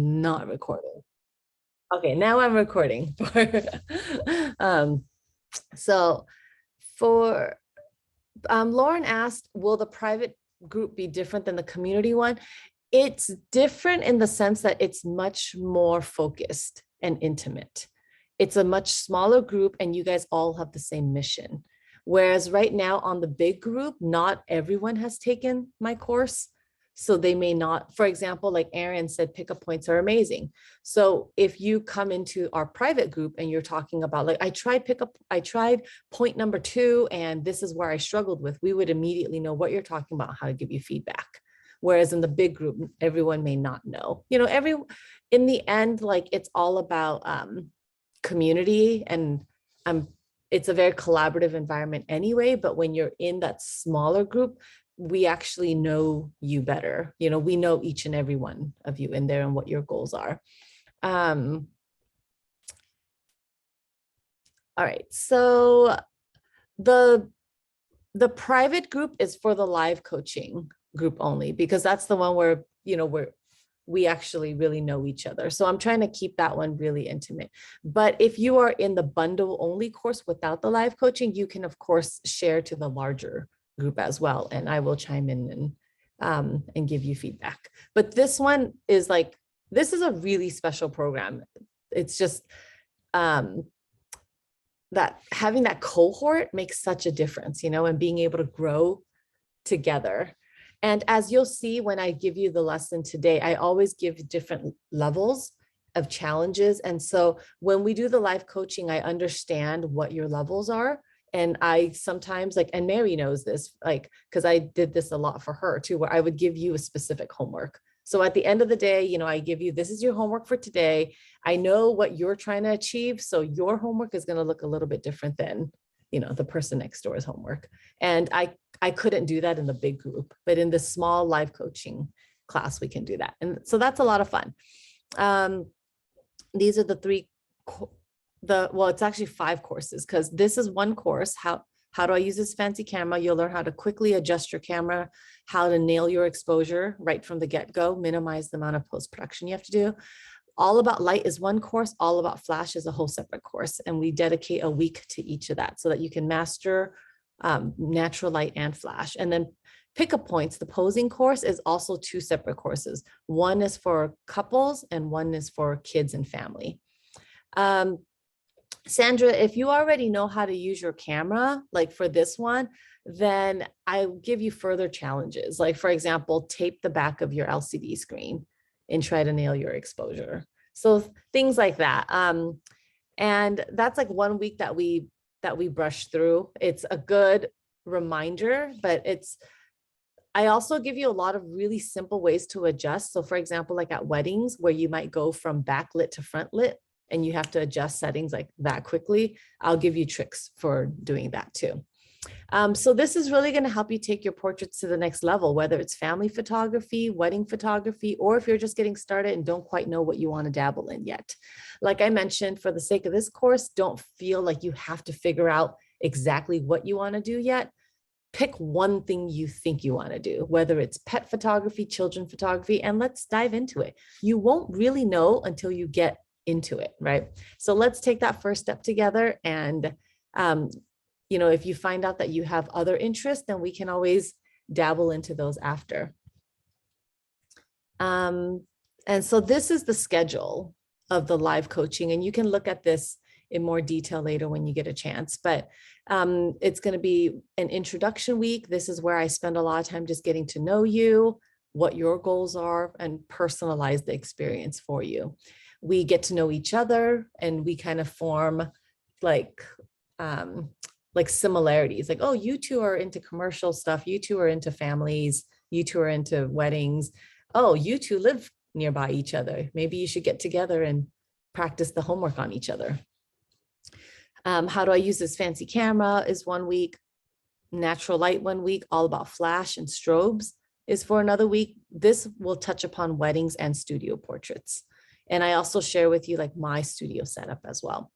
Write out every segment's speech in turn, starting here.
Not recording. Okay, now I'm recording. um, so for Lauren asked, will the private group be different than the community one? It's different in the sense that it's much more focused and intimate. It's a much smaller group and you guys all have the same mission. Whereas right now on the big group, not everyone has taken my course. So they may not, for example, like Erin said, pickup points are amazing. So if you come into our private group and you're talking about like, I tried point number 2, and this is where I struggled with, we would immediately know what you're talking about, how to give you feedback. Whereas in the big group, everyone may not know, in the end, like it's all about community and it's a very collaborative environment anyway, but when you're in that smaller group, we actually know you better. We know each and every one of you in there and what your goals are. All right, so the private group is for the live coaching group only, because that's the one where, we actually really know each other. So I'm trying to keep that one really intimate. But if you are in the bundle only course without the live coaching, you can of course share to the larger group as well. And I will chime in and give you feedback. But this one is like, this is a really special program. It's just that having that cohort makes such a difference, and being able to grow together. And as you'll see, when I give you the lesson today, I always give different levels of challenges. And so when we do the live coaching, I understand what your levels are. And I sometimes and Mary knows this, because I did this a lot for her too, where I would give you a specific homework. So at the end of the day, I give you, this is your homework for today. I know what you're trying to achieve. So your homework is going to look a little bit different than, the person next door's homework. And I couldn't do that in the big group, but in the small live coaching class, we can do that. And so that's a lot of fun. These are the three, well, it's actually 5 courses, because this is one course. How do I use this fancy camera? You'll learn how to quickly adjust your camera, how to nail your exposure right from the get-go, minimize the amount of post-production you have to do. All About Light is one course. All About Flash is a whole separate course. And we dedicate a week to each of that so that you can master natural light and flash. And then Pickup Points, the posing course, is also 2 separate courses. One is for couples and one is for kids and family. Sandra, if you already know how to use your camera, like for this one, then I'll give you further challenges. Like for example, tape the back of your LCD screen and try to nail your exposure. So things like that. And that's like 1 week that we brush through. It's a good reminder, but I also give you a lot of really simple ways to adjust. So for example, like at weddings where you might go from backlit to front lit and you have to adjust settings like that quickly, I'll give you tricks for doing that too. So this is really going to help you take your portraits to the next level, whether it's family photography, wedding photography, or if you're just getting started and don't quite know what you want to dabble in yet. Like I mentioned, for the sake of this course, don't feel like you have to figure out exactly what you want to do yet. Pick one thing you think you want to do, whether it's pet photography, children photography, and let's dive into it. You won't really know until you get into it, right? So let's take that first step together. And if you find out that you have other interests, then we can always dabble into those after. And so this is the schedule of the live coaching, and you can look at this in more detail later when you get a chance, but it's going to be an introduction week. This is where I spend a lot of time just getting to know you, what your goals are, and personalize the experience for you. We get to know each other and we kind of form like similarities, like, oh, you two are into commercial stuff, you two are into families, you two are into weddings, oh, you two live nearby each other, maybe you should get together and practice the homework on each other. How do I use this fancy camera is 1 week. Natural light 1 week. All About Flash and Strobes is for another week. This will touch upon weddings and studio portraits. And I also share with you like my studio setup as well.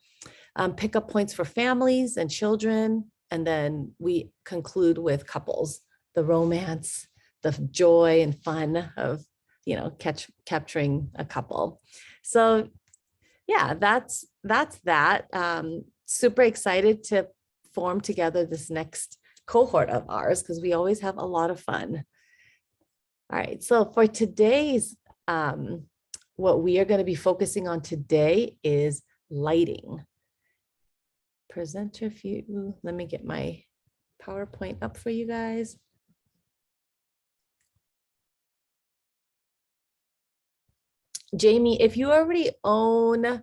Pickup points for families and children. And then we conclude with couples, the romance, the joy and fun of, capturing a couple. So yeah, that's that. Super excited to form together this next cohort of ours because we always have a lot of fun. All right, so for today's, what we are going to be focusing on today is lighting. Presenter view. Let me get my PowerPoint up for you guys. Jamie, if you already own,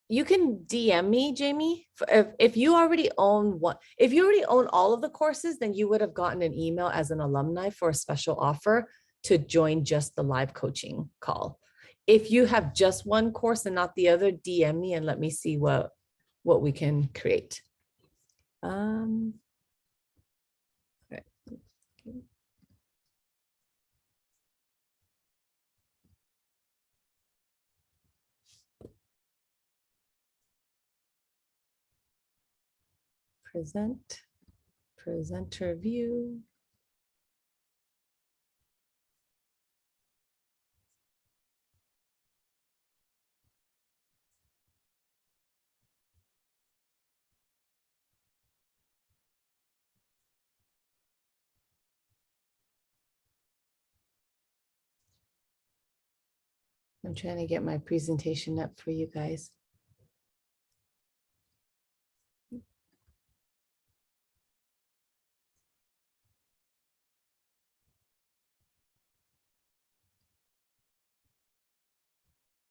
you can DM me, Jamie. If you already own if you already own all of the courses, then you would have gotten an email as an alumni for a special offer to join just the live coaching call. If you have just one course and not the other, DM me and let me see what we can create. Right. Presenter view. I'm trying to get my presentation up for you guys.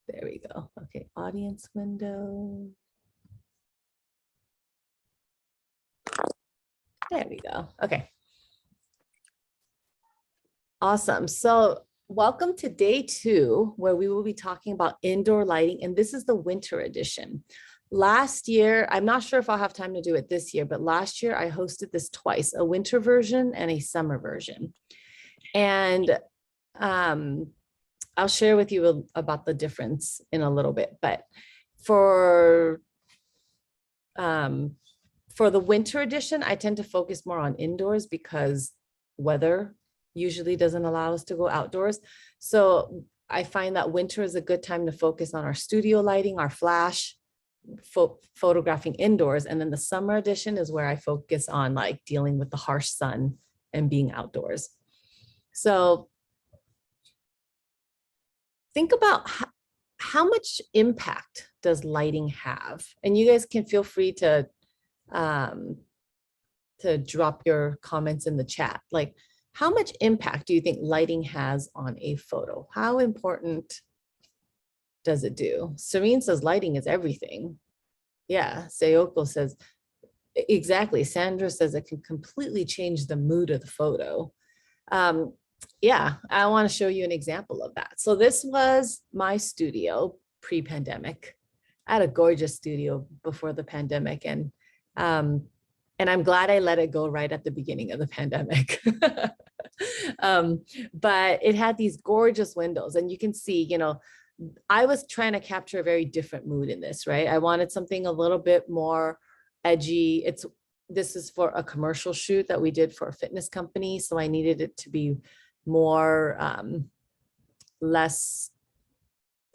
There we go. Okay, audience window. There we go. Okay. Awesome. So welcome to day 2, where we will be talking about indoor lighting. And this is the winter edition. Last year, I'm not sure if I'll have time to do it this year, but last year I hosted this twice, a winter version and a summer version. And I'll share with you about the difference in a little bit. But for the winter edition, I tend to focus more on indoors because weather usually doesn't allow us to go outdoors. So I find that winter is a good time to focus on our studio lighting, our flash, photographing indoors. And then the summer edition is where I focus on like dealing with the harsh sun and being outdoors. So think about how much impact does lighting have? And you guys can feel free to drop your comments in the chat. Like, how much impact do you think lighting has on a photo? How important does it do? Serene says lighting is everything. Yeah, Sayoko says, exactly. Sandra says it can completely change the mood of the photo. Yeah, I want to show you an example of that. So this was my studio pre-pandemic. I had a gorgeous studio before the pandemic, and I'm glad I let it go right at the beginning of the pandemic. But it had these gorgeous windows, and you can see, I was trying to capture a very different mood in this, right? I wanted something a little bit more edgy. This is for a commercial shoot that we did for a fitness company. So I needed it to be more, less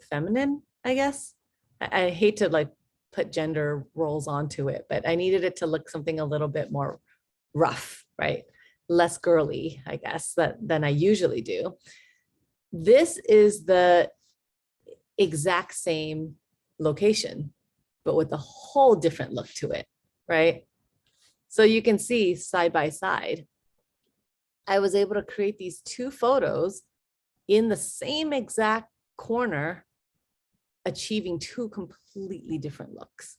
feminine, I guess. I hate to like put gender roles onto it, but I needed it to look something a little bit more rough, right? Less girly, I guess, than I usually do. This is the exact same location, but with a whole different look to it, right? So you can see side by side, I was able to create these 2 photos in the same exact corner, achieving 2 completely different looks.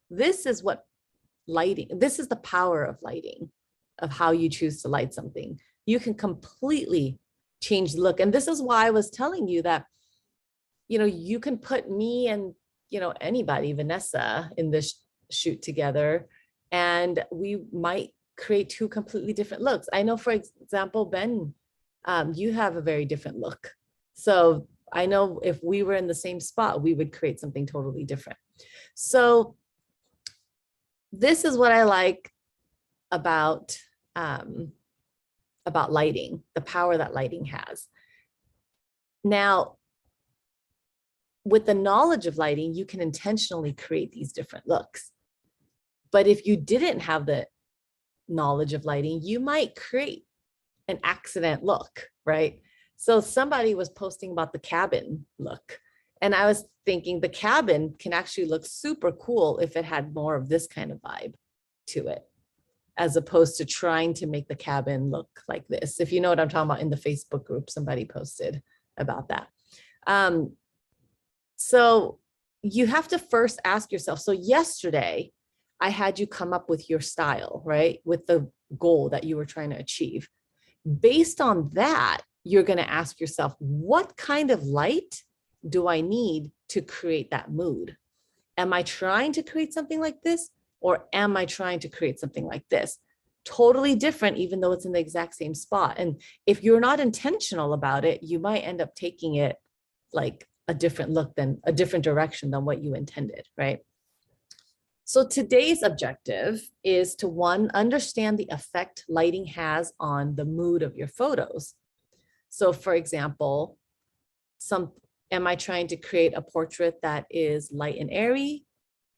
This is what lighting, this is the power of lighting, of how you choose to light something. You can completely change the look. And this is why I was telling you that, you can put me and, anybody, Vanessa, in this shoot together, and we might create 2 completely different looks. I know, for example, Ben, you have a very different look. So I know if we were in the same spot, we would create something totally different. So this is what I like about about lighting, the power that lighting has. Now, with the knowledge of lighting, you can intentionally create these different looks. But if you didn't have the knowledge of lighting, you might create an accident look, right? So somebody was posting about the cabin look. And I was thinking the cabin can actually look super cool if it had more of this kind of vibe to it, as opposed to trying to make the cabin look like this. If you know what I'm talking about, in the Facebook group, somebody posted about that. So you have to first ask yourself, so yesterday I had you come up with your style, right? With the goal that you were trying to achieve. Based on that, you're going to ask yourself, what kind of light do I need to create that mood? Am I trying to create something like this? Or am I trying to create something like this? Totally different, even though it's in the exact same spot. And if you're not intentional about it, you might end up taking it like a different look than a different direction than what you intended, right? So today's objective is to, one, understand the effect lighting has on the mood of your photos. So for example, am I trying to create a portrait that is light and airy,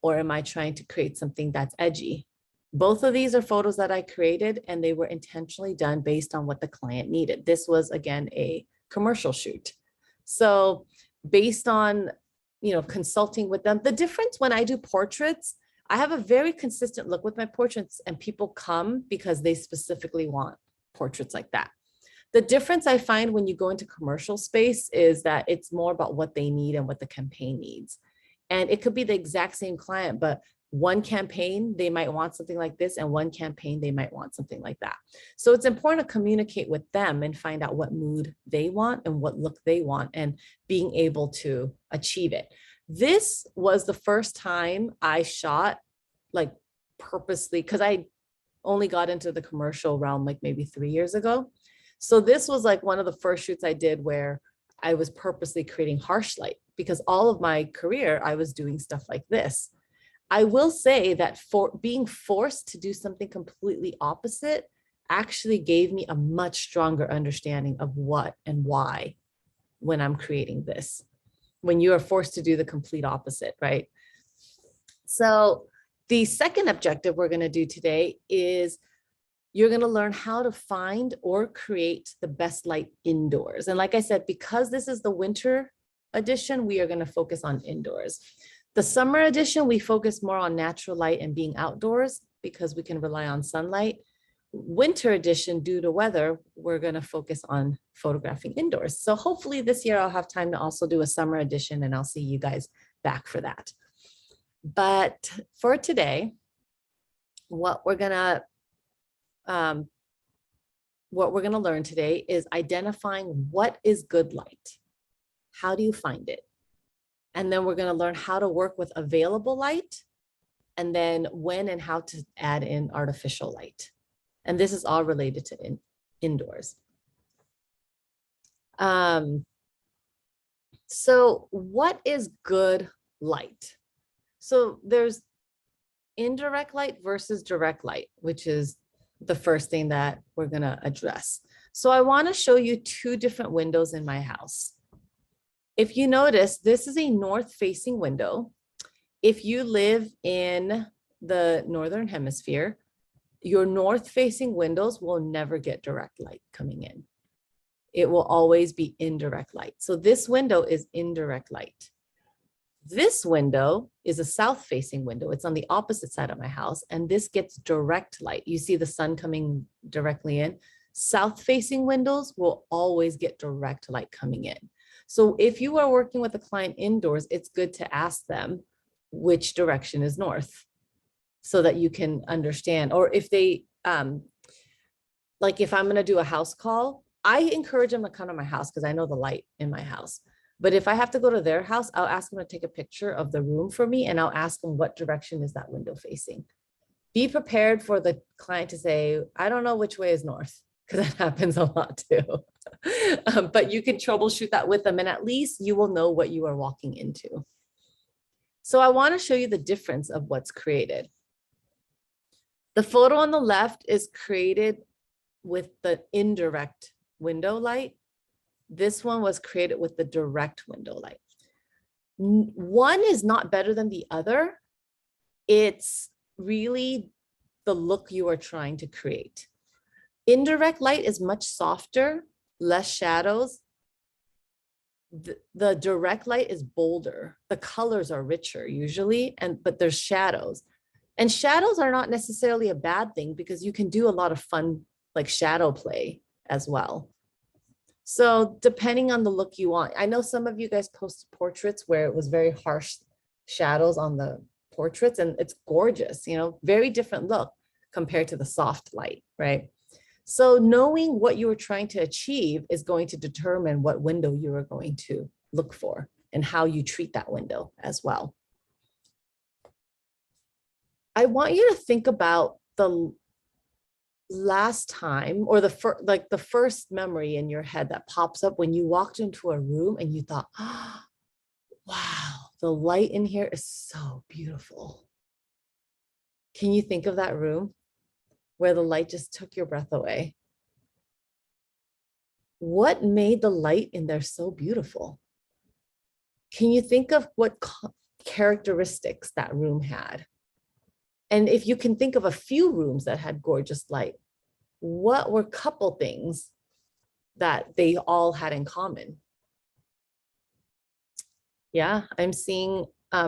or am I trying to create something that's edgy? Both of these are photos that I created, and they were intentionally done based on what the client needed. This was, again, a commercial shoot. So based on, consulting with them, the difference when I do portraits, I have a very consistent look with my portraits, and people come because they specifically want portraits like that. The difference I find when you go into commercial space is that it's more about what they need and what the campaign needs. And it could be the exact same client, but one campaign, they might want something like this, and one campaign, they might want something like that. So it's important to communicate with them and find out what mood they want and what look they want, and being able to achieve it. This was the first time I shot like purposely, because I only got into the commercial realm like maybe 3 years ago. So this was like one of the first shoots I did where I was purposely creating harsh light, because all of my career, I was doing stuff like this. I will say that for being forced to do something completely opposite actually gave me a much stronger understanding of what and why when I'm creating this, when you are forced to do the complete opposite, right? So the second objective we're going to do today is you're going to learn how to find or create the best light indoors. And like I said, because this is the winter edition, we are going to focus on indoors. The summer edition, we focus more on natural light and being outdoors because we can rely on sunlight. Winter edition, due to weather, we're going to focus on photographing indoors. So hopefully this year I'll have time to also do a summer edition, and I'll see you guys back for that. But for today, what we're going to learn today is identifying what is good light. How do you find it? And then we're going to learn how to work with available light, and then when and how to add in artificial light. And this is all related to indoors. So what is good light? So there's indirect light versus direct light, which is the first thing that we're going to address. So I want to show you two different windows in my house. If you notice, this is a north-facing window. If you live in the Northern Hemisphere, your north-facing windows will never get direct light coming in. It will always be indirect light. So this window is indirect light. This window is a south-facing window. It's on the opposite side of my house, and this gets direct light. You see the sun coming directly in. South-facing windows will always get direct light coming in. So if you are working with a client indoors, it's good to ask them which direction is north so that you can understand. Or if they, like if I'm going to do a house call, I encourage them to come to my house because I know the light in my house. But if I have to go to their house, I'll ask them to take a picture of the room for me, and I'll ask them what direction is that window facing. Be prepared for the client to say, I don't know which way is north, because that happens a lot too. But you can troubleshoot that with them, and at least you will know what you are walking into. So I want to show you the difference of what's created. The photo on the left is created with the indirect window light. This one was created with the direct window light. One is not better than the other. It's really the look you are trying to create. Indirect light is much softer, less shadows. The direct light is bolder. The colors are richer usually, but there's shadows. And shadows are not necessarily a bad thing because you can do a lot of fun like shadow play as well. So depending on the look you want, I know some of you guys posted portraits where it was very harsh shadows on the portraits and it's gorgeous, you know, very different look compared to the soft light, right? So knowing what you were trying to achieve is going to determine what window you are going to look for and how you treat that window as well. I want you to think about the last time or the first memory in your head that pops up when you walked into a room and you thought, oh, wow, the light in here is so beautiful. Can you think of that room where the light just took your breath away? What made the light in there so beautiful? Can you think of what characteristics that room had? And if you can think of a few rooms that had gorgeous light, what were a couple things that they all had in common? Yeah, I'm seeing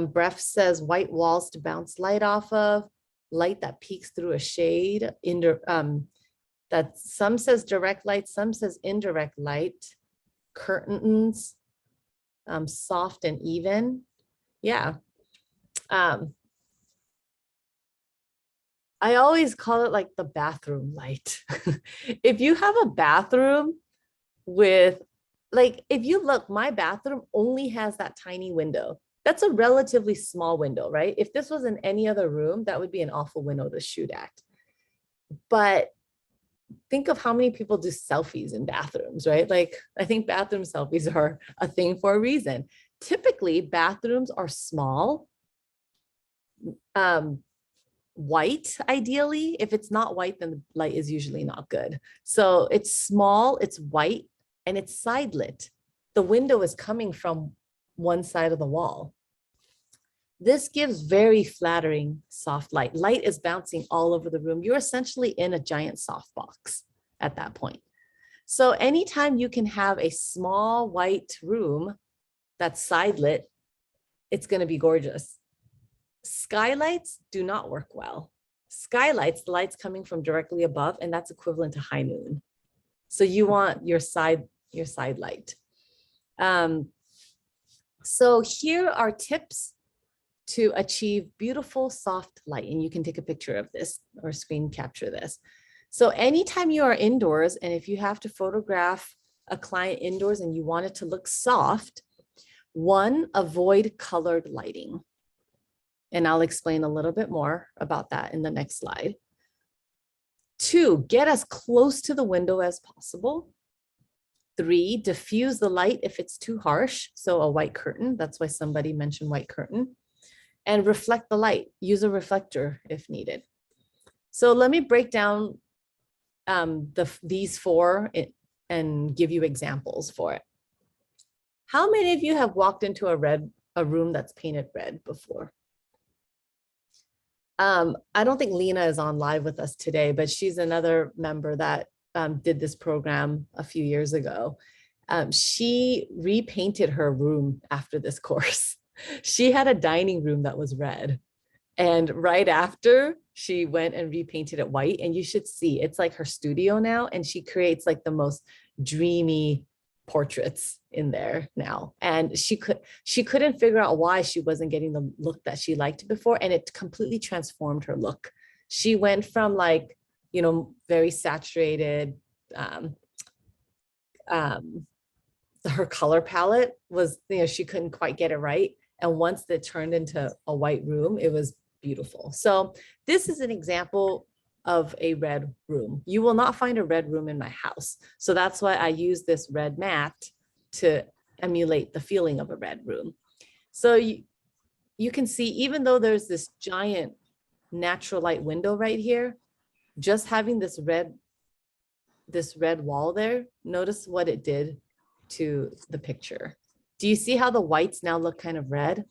Bref says white walls to bounce light off of, light that peeks through a shade, that some says direct light, some says indirect light, curtains, soft and even. Yeah. I always call it like the bathroom light. If you have a bathroom with, like, if you look, my bathroom only has that tiny window. That's a relatively small window, right? If this was in any other room, that would be an awful window to shoot at. But think of how many people do selfies in bathrooms, right? Like, I think bathroom selfies are a thing for a reason. Typically, bathrooms are small, white, ideally. If it's not white, then the light is usually not good. So it's small, it's white, and it's side lit. The window is coming from one side of the wall. This gives very flattering soft light. Light is bouncing all over the room. You're essentially in a giant softbox at that point. So anytime you can have a small white room that's side lit, it's going to be gorgeous. Skylights do not work well. Skylights, the light's coming from directly above, and that's equivalent to high noon. So you want your side light. So here are tips to achieve beautiful soft light, and you can take a picture of this or screen capture this. So anytime you are indoors, and if you have to photograph a client indoors and you want it to look soft, one, avoid colored lighting. And I'll explain a little bit more about that in the next slide. Two, get as close to the window as possible. Three, diffuse the light if it's too harsh. So a white curtain, that's why somebody mentioned white curtain. And reflect the light, use a reflector if needed. So let me break down these four and give you examples for it. How many of you have walked into a room that's painted red before? I don't think Lena is on live with us today, but she's another member that did this program a few years ago. She repainted her room after this course. She had a dining room that was red. And right after, she went and repainted it white. And you should see, it's like her studio now. And she creates like the most dreamy portraits in there now. And she couldn't figure out why she wasn't getting the look that she liked before. And it completely transformed her look. She went from like, you know, very saturated, her color palette was, you know, she couldn't quite get it right. And once it turned into a white room, it was beautiful. So this is an example of a red room. You will not find a red room in my house. So that's why I use this red mat to emulate the feeling of a red room. So you can see, even though there's this giant natural light window right here, just having this red this red wall there, notice what it did to the picture. Do you see how the whites now look kind of red?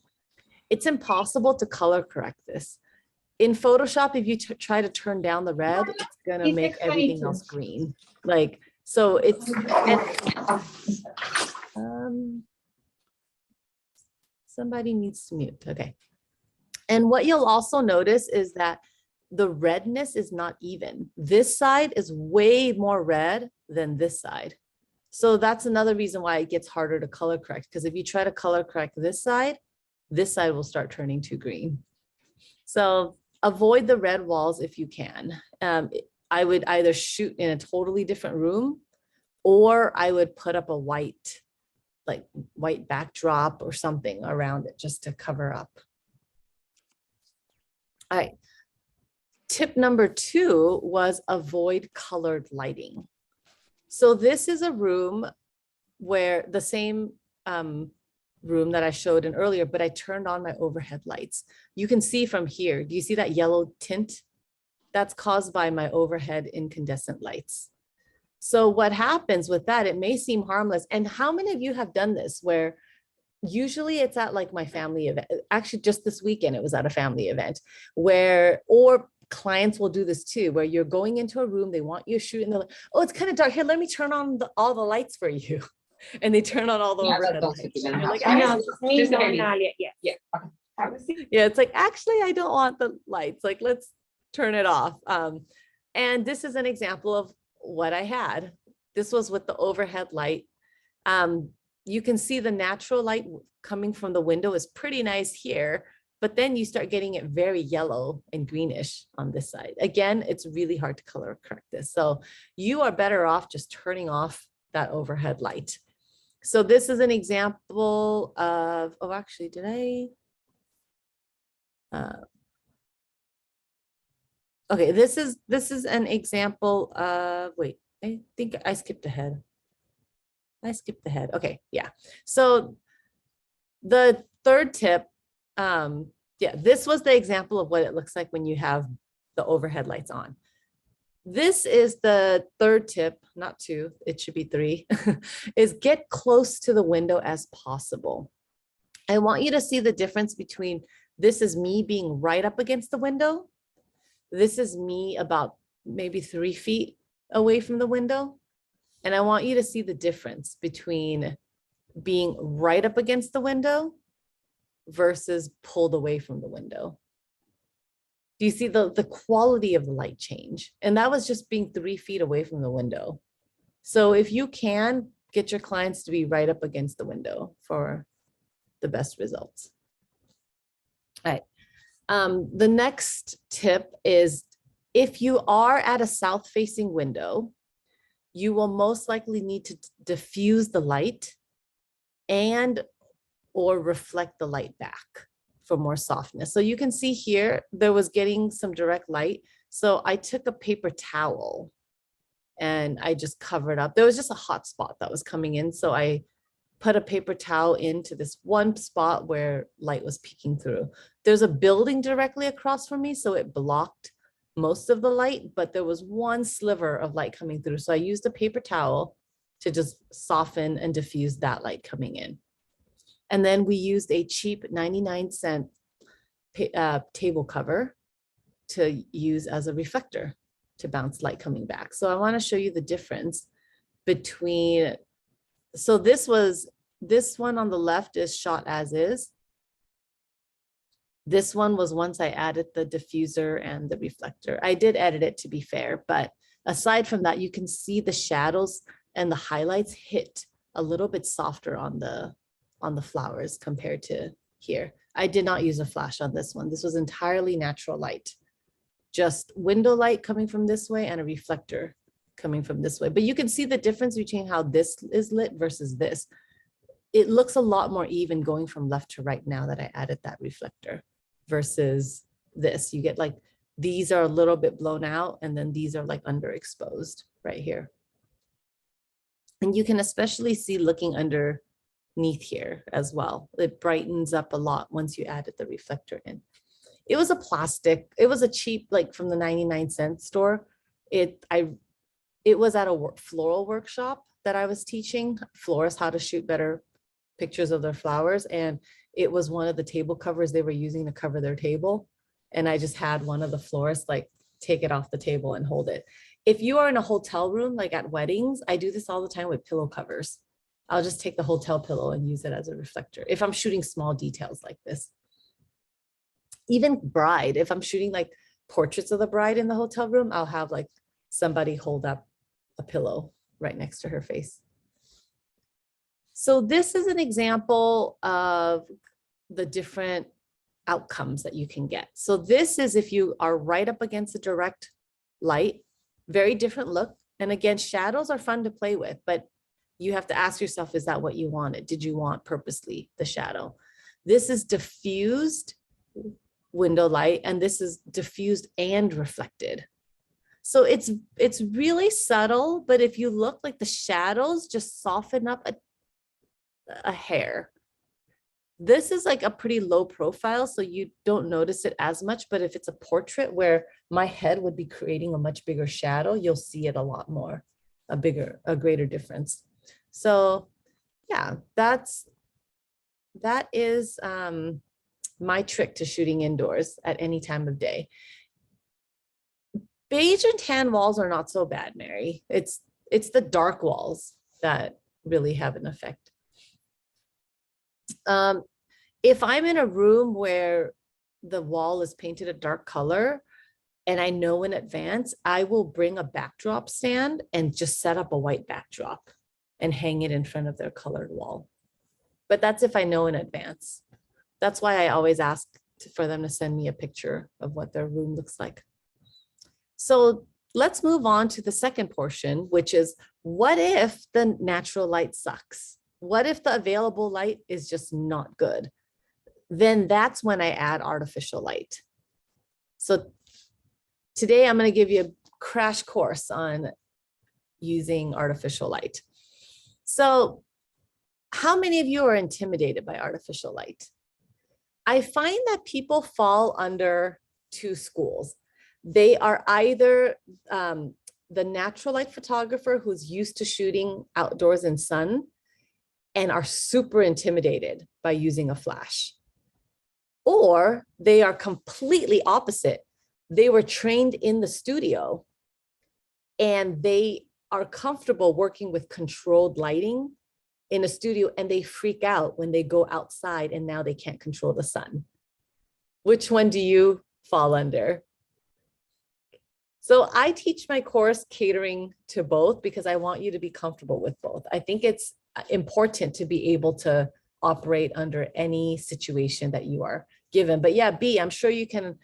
It's impossible to color correct this. In Photoshop, if you try to turn down the red, it's gonna make everything else green. Like, so it's, somebody needs to mute, okay. And what you'll also notice is that the redness is not even. This side is way more red than this side. So that's another reason why it gets harder to color correct, because if you try to color correct this side will start turning to green. So avoid the red walls if you can. I would either shoot in a totally different room, or I would put up a white backdrop or something around it just to cover up. All right. Tip number 2 was avoid colored lighting. So this is a room where the same room that I showed in earlier, but I turned on my overhead lights. You can see from here, do you see that yellow tint? That's caused by my overhead incandescent lights. So what happens with that, it may seem harmless. And how many of you have done this where usually it's at like my family event? Actually, just this weekend, it was at a family event where, or clients will do this too, where you're going into a room, they want you to shoot, and they're like, oh, it's kind of dark here, let me turn on all the lights for you. And they turn on all the overhead lights. You're like, I know, it's me, yeah. yeah, it's like, actually, I don't want the lights. Like, let's turn it off. And this is an example of what I had. This was with the overhead light. You can see the natural light coming from the window is pretty nice here, but then you start getting it very yellow and greenish on this side. Again, it's really hard to color correct this. So you are better off just turning off that overhead light. So this is an example of, oh, actually, did I? Okay, this is an example of, wait, I think I skipped ahead. Okay, yeah. So the third tip, yeah, this was the example of what it looks like when you have the overhead lights on. This is the third tip, not 2, it should be 3, is get close to the window as possible. I want you to see the difference between, this is me being right up against the window. This is me about maybe 3 feet away from the window. And I want you to see the difference between being right up against the window versus pulled away from the window. Do you see the quality of the light change? And that was just being 3 feet away from the window. So if you can, get your clients to be right up against the window for the best results. All right. The next tip is, if you are at a south-facing window, you will most likely need to diffuse the light and or reflect the light back for more softness. So you can see here, there was getting some direct light. So I took a paper towel and I just covered up. There was just a hot spot that was coming in. So I put a paper towel into this one spot where light was peeking through. There's a building directly across from me, so it blocked most of the light, but there was one sliver of light coming through. So I used a paper towel to just soften and diffuse that light coming in. And then we used a cheap 99-cent table cover to use as a reflector to bounce light coming back. So I want to show you the difference between, so this one on the left is shot as is. This one was once I added the diffuser and the reflector. I did edit it, to be fair, but aside from that, you can see the shadows and the highlights hit a little bit softer on the flowers compared to here. I did not use a flash on this one. This was entirely natural light, just window light coming from this way and a reflector coming from this way. But you can see the difference between how this is lit versus this. It looks a lot more even going from left to right now that I added that reflector versus this. You get like, these are a little bit blown out and then these are like underexposed right here. And you can especially see looking underneath here as well. It brightens up a lot once you added the reflector in. It was a plastic, it was a cheap, like from the 99-cent store. I it was at a floral workshop that I was teaching florists how to shoot better pictures of their flowers. And it was one of the table covers they were using to cover their table. And I just had one of the florists like take it off the table and hold it. If you are in a hotel room, like at weddings, I do this all the time with pillow covers. I'll just take the hotel pillow and use it as a reflector if I'm shooting small details like this. Even bride, if I'm shooting like portraits of the bride in the hotel room, I'll have like somebody hold up a pillow right next to her face. So this is an example of the different outcomes that you can get. So this is if you are right up against a direct light, very different look. And again, shadows are fun to play with, but you have to ask yourself, is that what you wanted? Did you want purposely the shadow? This is diffused window light, and this is diffused and reflected. So it's really subtle, but if you look, like the shadows just soften up a hair. This is like a pretty low profile, so you don't notice it as much, but if it's a portrait where my head would be creating a much bigger shadow, you'll see it a lot more, a greater difference. So yeah, that is my trick to shooting indoors at any time of day. Beige and tan walls are not so bad, Mary. It's the dark walls that really have an effect. If I'm in a room where the wall is painted a dark color and I know in advance, I will bring a backdrop stand and just set up a white backdrop and hang it in front of their colored wall. But that's if I know in advance. That's why I always ask for them to send me a picture of what their room looks like. So let's move on to the second portion, which is, what if the natural light sucks? What if the available light is just not good? Then that's when I add artificial light. So today I'm going to give you a crash course on using artificial light. So how many of you are intimidated by artificial light? I find that people fall under two schools. They are either the natural light photographer who's used to shooting outdoors in sun and are super intimidated by using a flash. Or they are completely opposite. They were trained in the studio and they are comfortable working with controlled lighting in a studio, and they freak out when they go outside and now they can't control the sun. Which one do you fall under? So I teach my course catering to both because I want you to be comfortable with both. I think it's important to be able to operate under any situation that you are given. But yeah, B, I'm sure you can,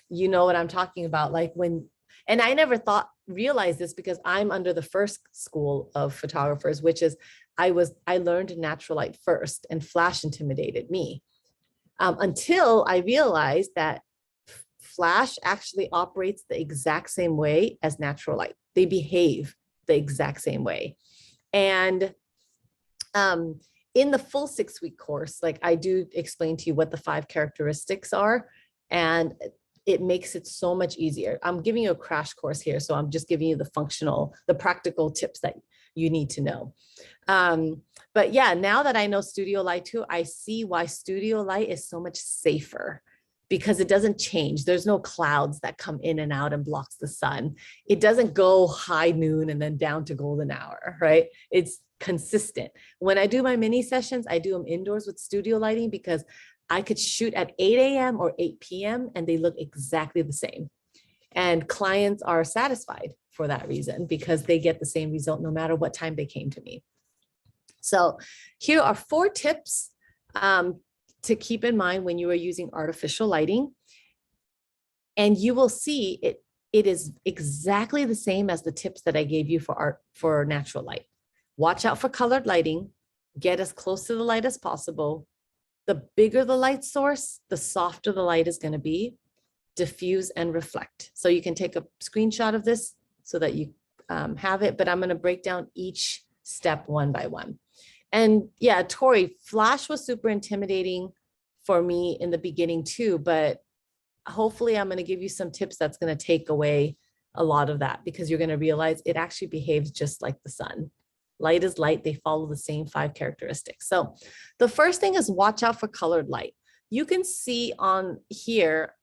you know what I'm talking about. Like when, and I never realized this because I'm under the first school of photographers, which is I learned natural light first, and flash intimidated me until I realized that flash actually operates the exact same way as natural light. They behave the exact same way. And in the full 6-week course, like I do explain to you what the 5 characteristics are, and it makes it so much easier. I'm giving you a crash course here, so I'm just giving you the practical tips that you need to know. But yeah, now that I know studio light too, I see why studio light is so much safer, because it doesn't change. There's no clouds that come in and out and blocks the sun. It doesn't go high noon and then down to golden hour, right? It's consistent. When I do my mini sessions, I do them indoors with studio lighting because I could shoot at 8 a.m. or 8 p.m. and they look exactly the same. And clients are satisfied for that reason because they get the same result no matter what time they came to me. So here are 4 tips to keep in mind when you are using artificial lighting. And you will see it is exactly the same as the tips that I gave you for natural light. Watch out for colored lighting, get as close to the light as possible. The bigger the light source, the softer the light is going to be. Diffuse and reflect. So you can take a screenshot of this so that you have it, but I'm going to break down each step one by one. And yeah, Tori, flash was super intimidating for me in the beginning too, but hopefully I'm going to give you some tips that's going to take away a lot of that, because you're going to realize it actually behaves just like the sun. Light is light. They follow the same 5 characteristics. So the first thing is watch out for colored light. You can see on here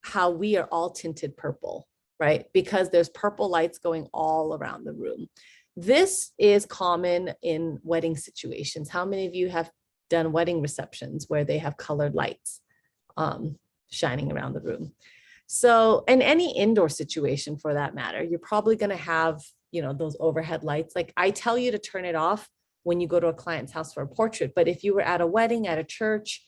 how we are all tinted purple, right? Because there's purple lights going all around the room. This is common in wedding situations. How many of you have done wedding receptions where they have colored lights shining around the room? So in any indoor situation for that matter, you're probably going to have, you know, those overhead lights. Like I tell you to turn it off when you go to a client's house for a portrait. But if you were at a wedding, at a church,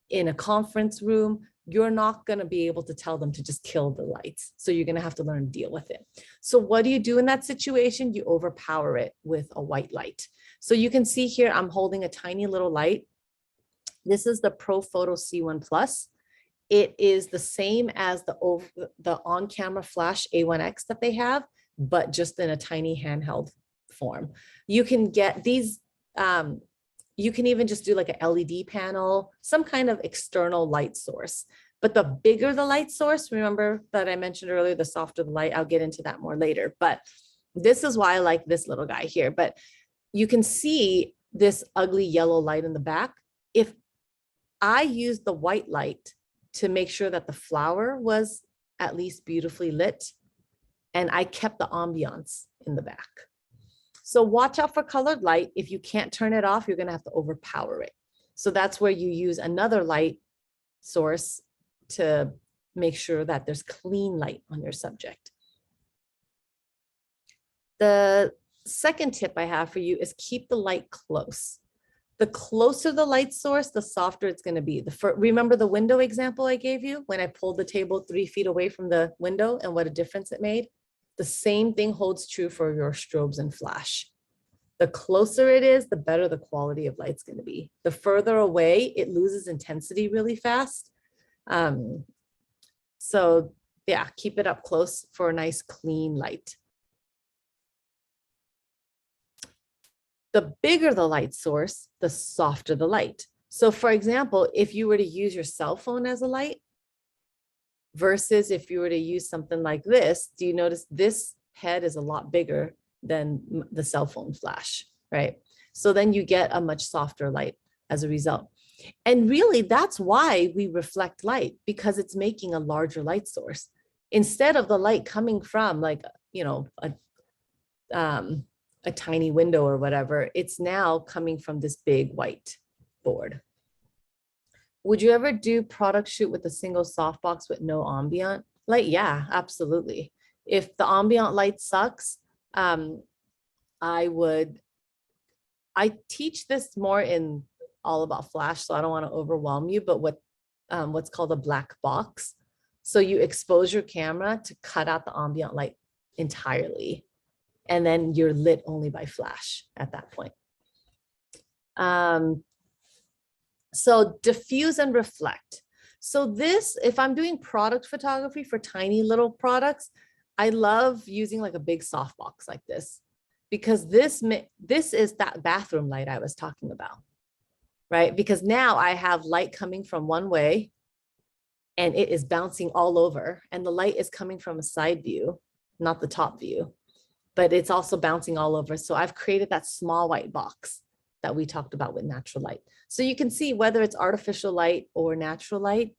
in a conference room, you're not going to be able to tell them to just kill the lights. So you're going to have to learn to deal with it. So what do you do in that situation? You overpower it with a white light. So you can see here, I'm holding a tiny little light. This is the Pro Photo C1 Plus. It is the same as the on-camera flash A1X that they have, but just in a tiny handheld form. You can get these, you can even just do like an LED panel, some kind of external light source. But the bigger the light source, remember that I mentioned earlier, the softer the light, I'll get into that more later. But this is why I like this little guy here. But you can see this ugly yellow light in the back. If I use the white light to make sure that the flower was at least beautifully lit, and I kept the ambiance in the back. So watch out for colored light. If you can't turn it off, you're going to have to overpower it. So that's where you use another light source to make sure that there's clean light on your subject. The second tip I have for you is keep the light close. The closer the light source, the softer it's going to be. Remember the window example I gave you when I pulled the table 3 feet away from the window and what a difference it made? The same thing holds true for your strobes and flash. The closer it is, the better the quality of light's going to be. The further away, it loses intensity really fast. So yeah, keep it up close for a nice clean light. The bigger the light source, the softer the light. So for example, if you were to use your cell phone as a light versus if you were to use something like this, do you notice this head is a lot bigger than the cell phone flash, right? So then you get a much softer light as a result. And really that's why we reflect light, because it's making a larger light source. Instead of the light coming from like, you know, a tiny window or whatever, it's now coming from this big white board. Would you ever do product shoot with a single softbox with no ambient light? Yeah, absolutely. If the ambient light sucks, I teach this more in All About Flash, so I don't want to overwhelm you, but what's called a black box. So you expose your camera to cut out the ambient light entirely. And then you're lit only by flash at that point. So diffuse and reflect. So this, if I'm doing product photography for tiny little products, I love using like a big softbox like this, because this is that bathroom light I was talking about, right? Because now I have light coming from one way and it is bouncing all over, and the light is coming from a side view, not the top view, but it's also bouncing all over. So I've created that small white box that we talked about with natural light. So you can see whether it's artificial light or natural light,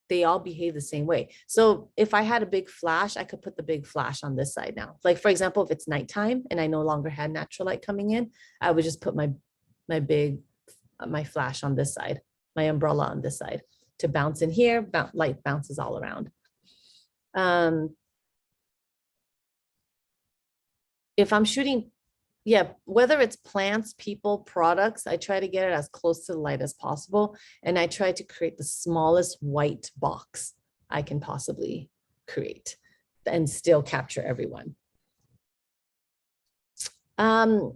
they all behave the same way. So if I had a big flash, I could put the big flash on this side now. Like for example, if it's nighttime and I no longer had natural light coming in, I would just put my flash on this side, my umbrella on this side to bounce in here, light bounces all around. If I'm shooting, yeah, whether it's plants, people, products, I try to get it as close to the light as possible. And I try to create the smallest white box I can possibly create and still capture everyone. The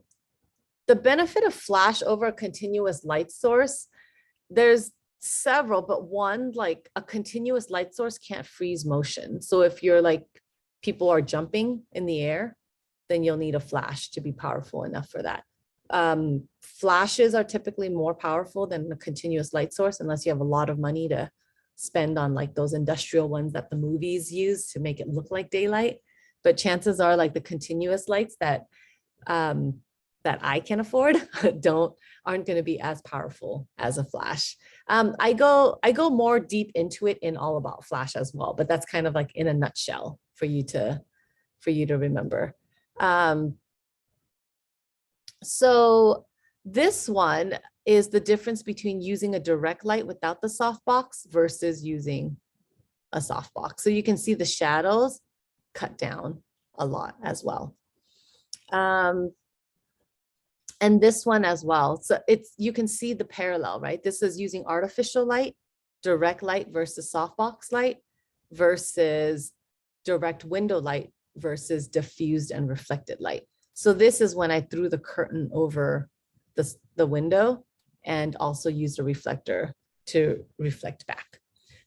benefit of flash over a continuous light source, there's several, but one, like a continuous light source can't freeze motion. So if you're like, people are jumping in the air, then you'll need a flash to be powerful enough for that. Flashes are typically more powerful than a continuous light source, unless you have a lot of money to spend on like those industrial ones that the movies use to make it look like daylight. but chances are like the continuous lights that that I can afford aren't going to be as powerful as a flash. I go more deep into it in All About Flash as well, but that's kind of like in a nutshell for you to remember. So this one is the difference between using a direct light without the softbox versus using a softbox. So you can see the shadows cut down a lot as well. And this one as well. So you can see the parallel, right? This is using artificial light, direct light versus softbox light versus direct window light versus diffused and reflected light. So this is when I threw the curtain over the window and also used a reflector to reflect back.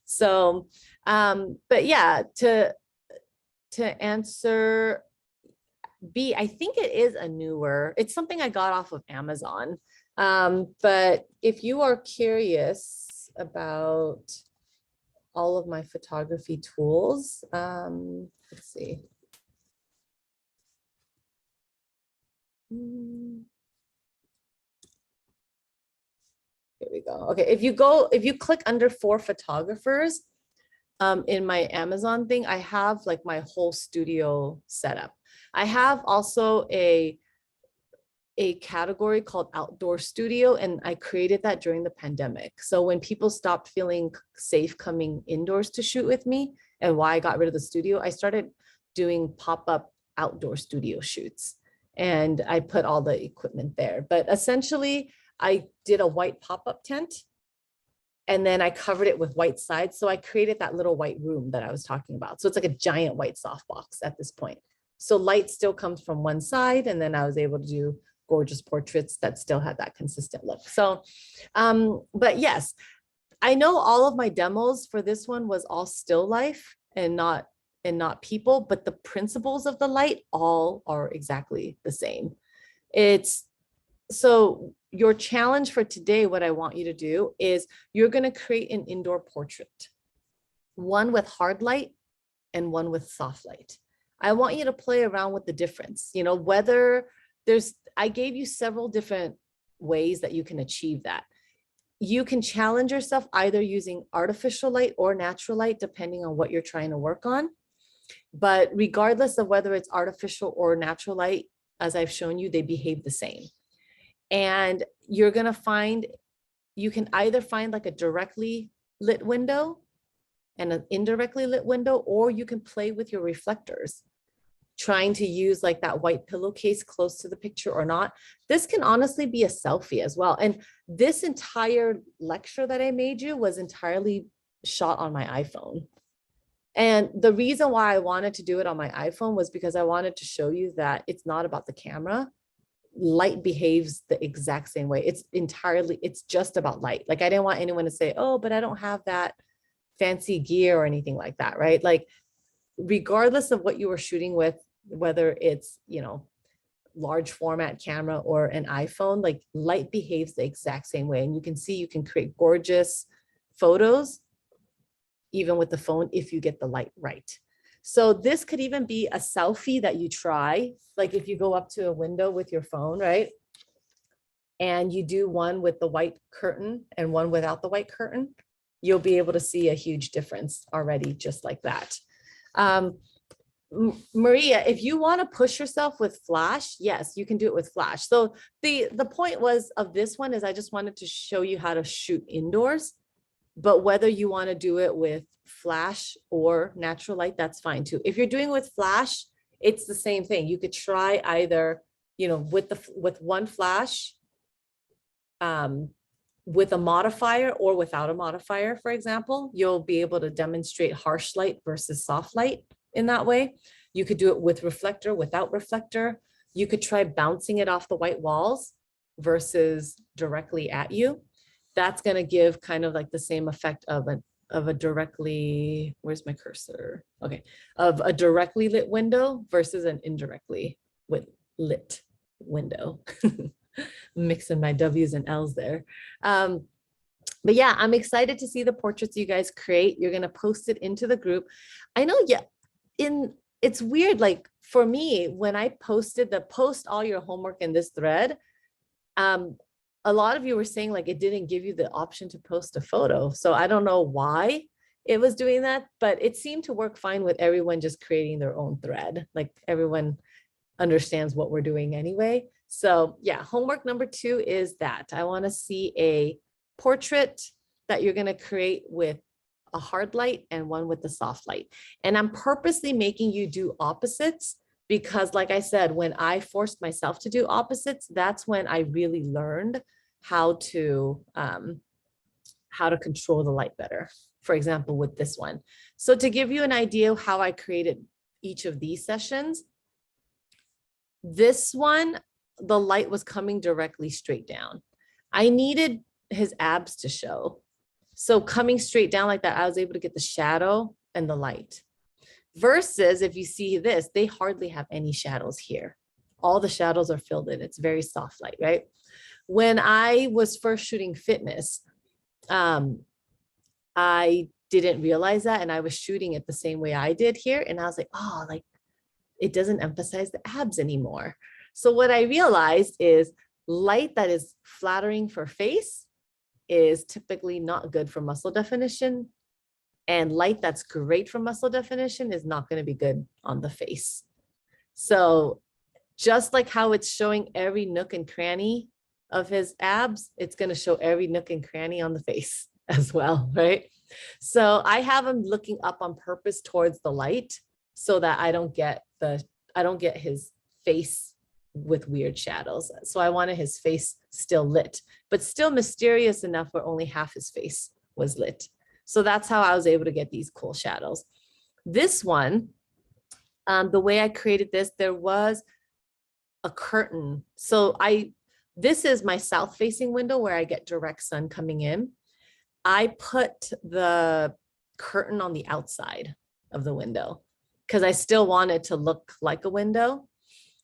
So, but yeah, to answer B, I think it is a newer, it's something I got off of Amazon. But if you are curious about all of my photography tools, let's see. Here we go. Okay, if you click under for photographers, in my Amazon thing, I have like my whole studio setup. I have also a category called outdoor studio, and I created that during the pandemic. So when people stopped feeling safe coming indoors to shoot with me, and why I got rid of the studio, I started doing pop-up outdoor studio shoots, and I put all the equipment there. But essentially, I did a white pop-up tent, and then I covered it with white sides. So I created that little white room that I was talking about. So it's like a giant white softbox at this point. So light still comes from one side, and then I was able to do gorgeous portraits that still had that consistent look. So, but yes, I know all of my demos for this one was all still life and not people, but the principles of the light all are exactly the same. So your challenge for today, what I want you to do is you're going to create an indoor portrait, one with hard light and one with soft light. I want you to play around with the difference, you know, whether I gave you several different ways that you can achieve that. You can challenge yourself either using artificial light or natural light, depending on what you're trying to work on. But regardless of whether it's artificial or natural light, as I've shown you, they behave the same. And you're going to find, you can either find like a directly lit window and an indirectly lit window, or you can play with your reflectors, trying to use like that white pillowcase close to the picture or not. This can honestly be a selfie as well. And this entire lecture that I made you was entirely shot on my iPhone. And the reason why I wanted to do it on my iPhone was because I wanted to show you that it's not about the camera. Light behaves the exact same way. It's just about light. Like I didn't want anyone to say, oh, but I don't have that fancy gear or anything like that, right? Like regardless of what you were shooting with, whether it's, you know, large format camera or an iPhone, like light behaves the exact same way. And you can see you can create gorgeous photos even with the phone if you get the light right. So this could even be a selfie that you try. Like if you go up to a window with your phone, right? And you do one with the white curtain and one without the white curtain, you'll be able to see a huge difference already just like that. Maria, if you want to push yourself with flash, yes, you can do it with flash. So the point of this one is I just wanted to show you how to shoot indoors, but whether you want to do it with flash or natural light, that's fine too. If you're doing with flash, it's the same thing. You could try either, you know, with one flash, with a modifier or without a modifier, for example. You'll be able to demonstrate harsh light versus soft light in that way. You could do it with reflector, without reflector. You could try bouncing it off the white walls versus directly at you. That's going to give kind of like the same effect of a directly, where's my cursor? Okay, of a directly lit window versus an indirectly lit window. Mixing my W's and L's there. But yeah, I'm excited to see the portraits you guys create. You're going to post it into the group. I know, yeah, it's weird. Like for me, when I posted the post all your homework in this thread, um, a lot of you were saying like it didn't give you the option to post a photo. So I don't know why it was doing that, but it seemed to work fine with everyone just creating their own thread. Like everyone understands what we're doing anyway. So yeah, homework number 2 is that I want to see a portrait that you're going to create with a hard light and one with the soft light. And I'm purposely making you do opposites because like I said, when I forced myself to do opposites, that's when I really learned how to control the light better. For example, with this one. So to give you an idea of how I created each of these sessions, this one, the light was coming directly straight down. I needed his abs to show. So coming straight down like that, I was able to get the shadow and the light. Versus if you see this, they hardly have any shadows here. All the shadows are filled in. It's very soft light, right? When I was first shooting fitness, I didn't realize that. And I was shooting it the same way I did here. And I was like, oh, like it doesn't emphasize the abs anymore. So what I realized is light that is flattering for face is typically not good for muscle definition. And light that's great for muscle definition is not going to be good on the face. So just like how it's showing every nook and cranny of his abs, it's going to show every nook and cranny on the face as well, right? So I have him looking up on purpose towards the light so that I don't get his face with weird shadows. So I wanted his face still lit, but still mysterious enough where only half his face was lit. So that's how I was able to get these cool shadows. This one, the way I created this, there was a curtain. So this is my south facing window where I get direct sun coming in. I put the curtain on the outside of the window because I still wanted to look like a window.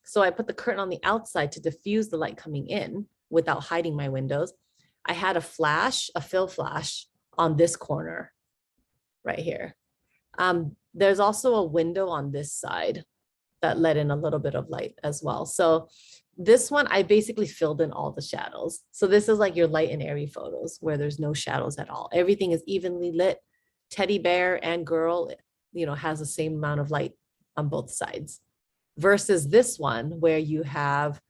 So I put the curtain on the outside to diffuse the light coming in without hiding my windows. I had a fill flash on this corner right here. There's also a window on this side that let in a little bit of light as well. So this one, I basically filled in all the shadows. So this is like your light and airy photos where there's no shadows at all. Everything is evenly lit. Teddy bear and girl, has the same amount of light on both sides. Versus this one where you have,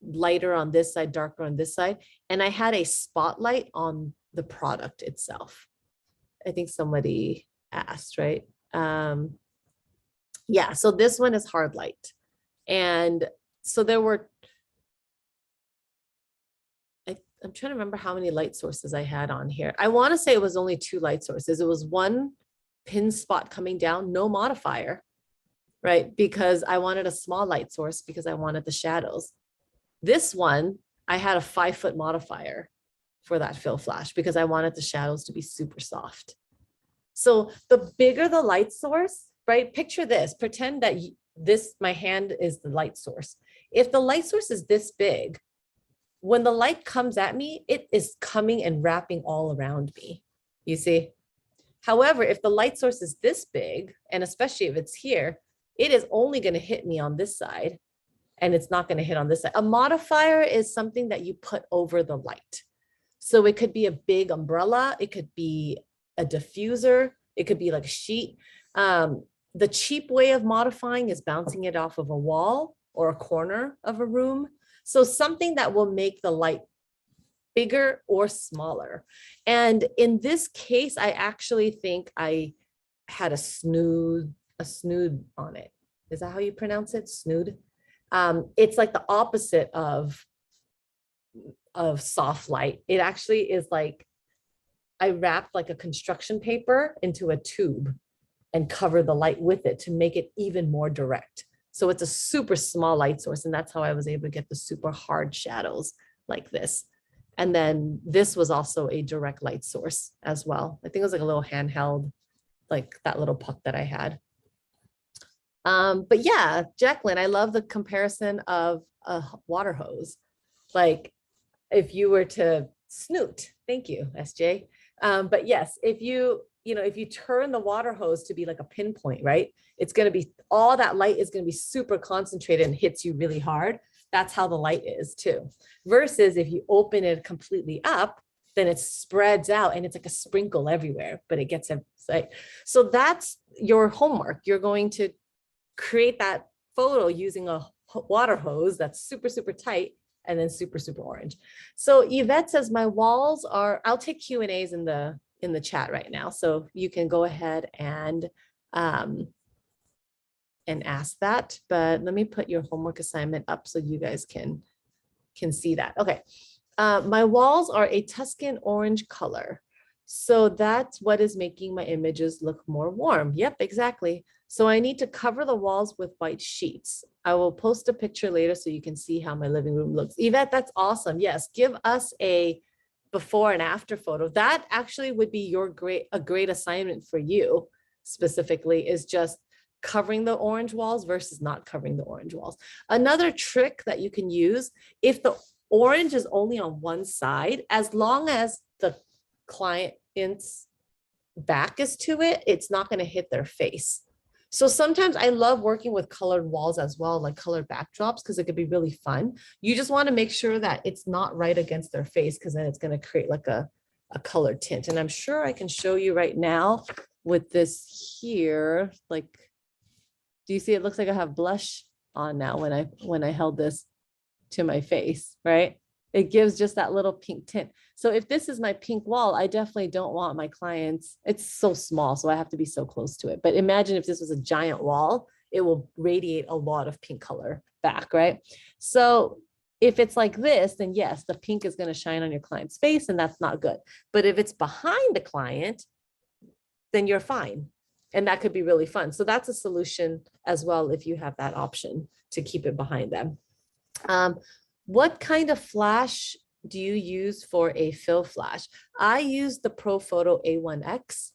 lighter on this side, darker on this side. And I had a spotlight on the product itself. I think somebody asked, right? Yeah, so this one is hard light. And so there were, I'm trying to remember how many light sources I had on here. I want to say it was only 2 light sources. It was one pin spot coming down, no modifier, right? Because I wanted a small light source because I wanted the shadows. This one, I had a 5-foot modifier for that fill flash because I wanted the shadows to be super soft. So the bigger the light source, right? Picture this, pretend that my hand is the light source. If the light source is this big, when the light comes at me, it is coming and wrapping all around me, you see? However, if the light source is this big, and especially if it's here, it is only going to hit me on this side and it's not going to hit on this side. A modifier is something that you put over the light. So it could be a big umbrella. It could be a diffuser. It could be like a sheet. The cheap way of modifying is bouncing it off of a wall or a corner of a room. So something that will make the light bigger or smaller. And in this case, I actually think I had a snood on it. Is that how you pronounce it? Snood. It's like the opposite of soft light. It actually is like I wrapped like a construction paper into a tube and cover the light with it to make it even more direct. So it's a super small light source. And that's how I was able to get the super hard shadows like this. And then this was also a direct light source as well. I think it was like a little handheld, like that little puck that I had. But yeah, Jacqueline, I love the comparison of a water hose. Like if you were to snoot, thank you, SJ. But yes, if you if you turn the water hose to be like a pinpoint, right? It's going to be, all that light is going to be super concentrated and hits you really hard. That's how the light is too. Versus if you open it completely up, then it spreads out and it's like a sprinkle everywhere, but it gets inside. So that's your homework. You're going to create that photo using a water hose that's super, super tight and then super, super orange. So Yvette says, my walls are, I'll take Q&As in the chat right now. So you can go ahead and ask that, but let me put your homework assignment up so you guys can see that. Okay. My walls are a Tuscan orange color. So that's what is making my images look more warm. Yep, exactly. So I need to cover the walls with white sheets. I will post a picture later so you can see how my living room looks. Yvette, that's awesome. Yes, give us a before and after photo. That actually would be a great assignment for you specifically, is just covering the orange walls versus not covering the orange walls. Another trick that you can use, if the orange is only on one side, as long as the client's back is to it, it's not going to hit their face. So sometimes I love working with colored walls as well, like colored backdrops, because it could be really fun. You just want to make sure that it's not right against their face, because then it's going to create like a colored tint. And I'm sure I can show you right now with this here. Like, do you see it looks like I have blush on now when I held this to my face, right? It gives just that little pink tint. So if this is my pink wall, I definitely don't want my clients, it's so small, so I have to be so close to it. But imagine if this was a giant wall, it will radiate a lot of pink color back, right? So if it's like this, then yes, the pink is going to shine on your client's face, and that's not good. But if it's behind the client, then you're fine. And that could be really fun. So that's a solution as well if you have that option to keep it behind them. What kind of flash do you use for a fill flash? I use the ProPhoto A1X.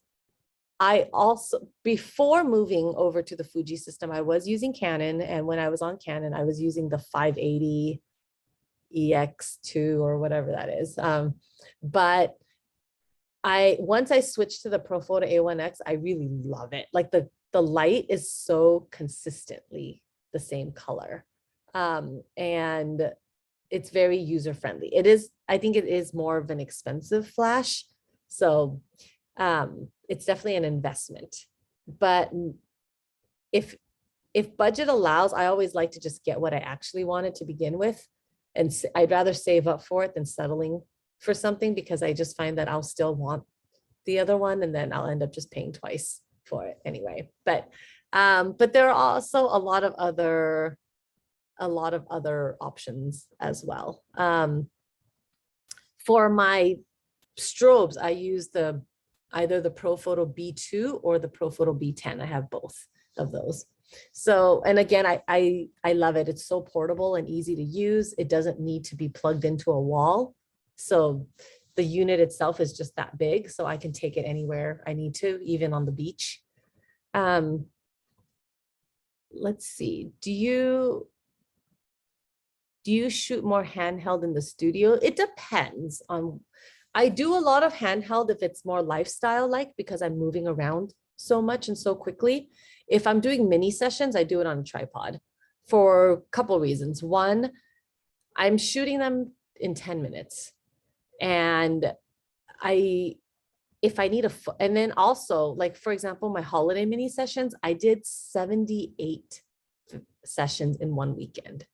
I also, before moving over to the Fuji system, I was using Canon. And when I was on Canon, I was using the 580 EX2 or whatever that is. But once I switched to the ProPhoto A1X, I really love it. Like the light is so consistently the same color. And it's very user-friendly. It is, I think it is more of an expensive flash. So it's definitely an investment. But if budget allows, I always like to just get what I actually wanted to begin with. And I'd rather save up for it than settling for something, because I just find that I'll still want the other one and then I'll end up just paying twice for it anyway. But there are also a lot of other options as well. For my strobes, I use either the ProPhoto B2 or the ProPhoto B10. I have both of those. So, and again, I love it. It's so portable and easy to use. It doesn't need to be plugged into a wall. So the unit itself is just that big. So I can take it anywhere I need to, even on the beach. Let's see. Do you shoot more handheld in the studio? It depends on, I do a lot of handheld if it's more lifestyle like, because I'm moving around so much and so quickly. If I'm doing mini sessions, I do it on a tripod for a couple reasons. One, I'm shooting them in 10 minutes. And if I need and then also, like, for example, my holiday mini sessions, I did 78 sessions in one weekend.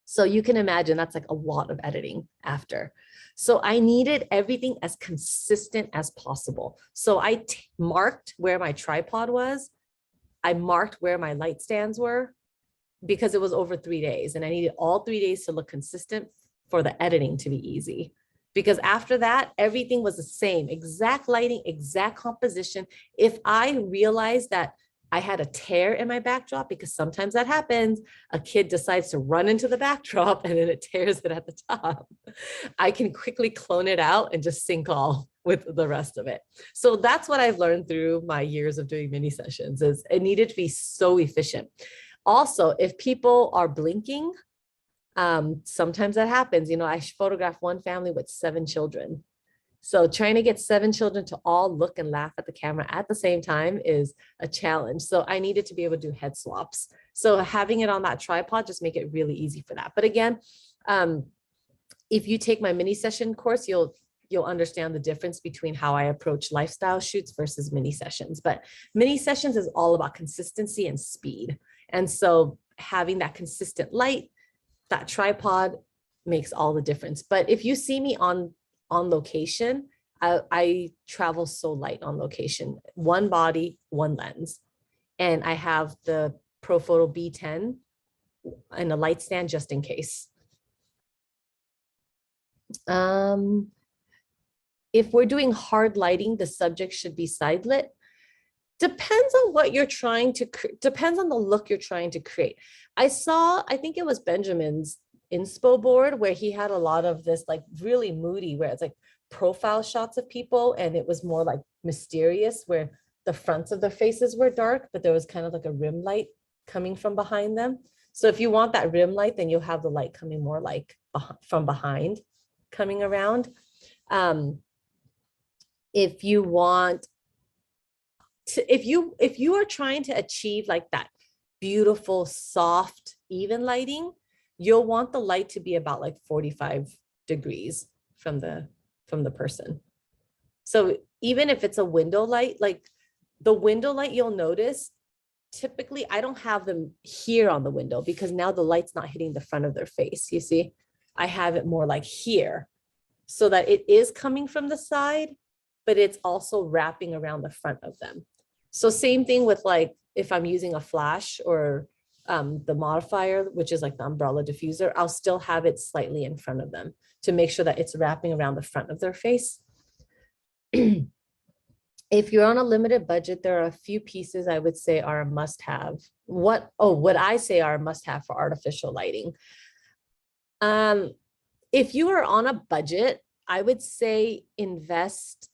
So you can imagine that's like a lot of editing after. So I needed everything as consistent as possible. So I marked where my tripod was. I marked where my light stands were, because it was over 3 days and I needed all 3 days to look consistent for the editing to be easy. Because after that, everything was the same, exact lighting, exact composition. If I realized that I had a tear in my backdrop, because sometimes that happens, a kid decides to run into the backdrop and then it tears it at the top, I can quickly clone it out and just sync all with the rest of it. So that's what I've learned through my years of doing mini sessions, is it needed to be so efficient. Also, if people are blinking, sometimes that happens. I photographed one family with 7 children. So trying to get 7 children to all look and laugh at the camera at the same time is a challenge. So I needed to be able to do head swaps. So having it on that tripod just make it really easy for that. But again, if you take my mini session course, you'll understand the difference between how I approach lifestyle shoots versus mini sessions. But mini sessions is all about consistency and speed. And so having that consistent light, that tripod makes all the difference. But if you see me on location, I travel so light on location, one body, one lens. And I have the Profoto B10 and a light stand just in case. If we're doing hard lighting, the subject should be side lit. Depends on what you're trying to, depends on the look you're trying to create. I think it was Benjamin's inspo board where he had a lot of this like really moody, where it's like profile shots of people and it was more like mysterious where the fronts of their faces were dark, but there was kind of like a rim light coming from behind them. So if you want that rim light, then you'll have the light coming more like from behind coming around. If you want to, if you are trying to achieve like that beautiful, soft, even lighting, you'll want the light to be about like 45 degrees from the person. So even if it's a window light, like the window light, you'll notice typically I don't have them here on the window because now the light's not hitting the front of their face. You see, I have it more like here so that it is coming from the side, but it's also wrapping around the front of them. So same thing with like, if I'm using a flash or the modifier, which is like the umbrella diffuser, I'll still have it slightly in front of them to make sure that it's wrapping around the front of their face. If you're on a limited budget, there are a few pieces I would say are a must-have. What I say are a must-have for artificial lighting. If you are on a budget, I would say invest.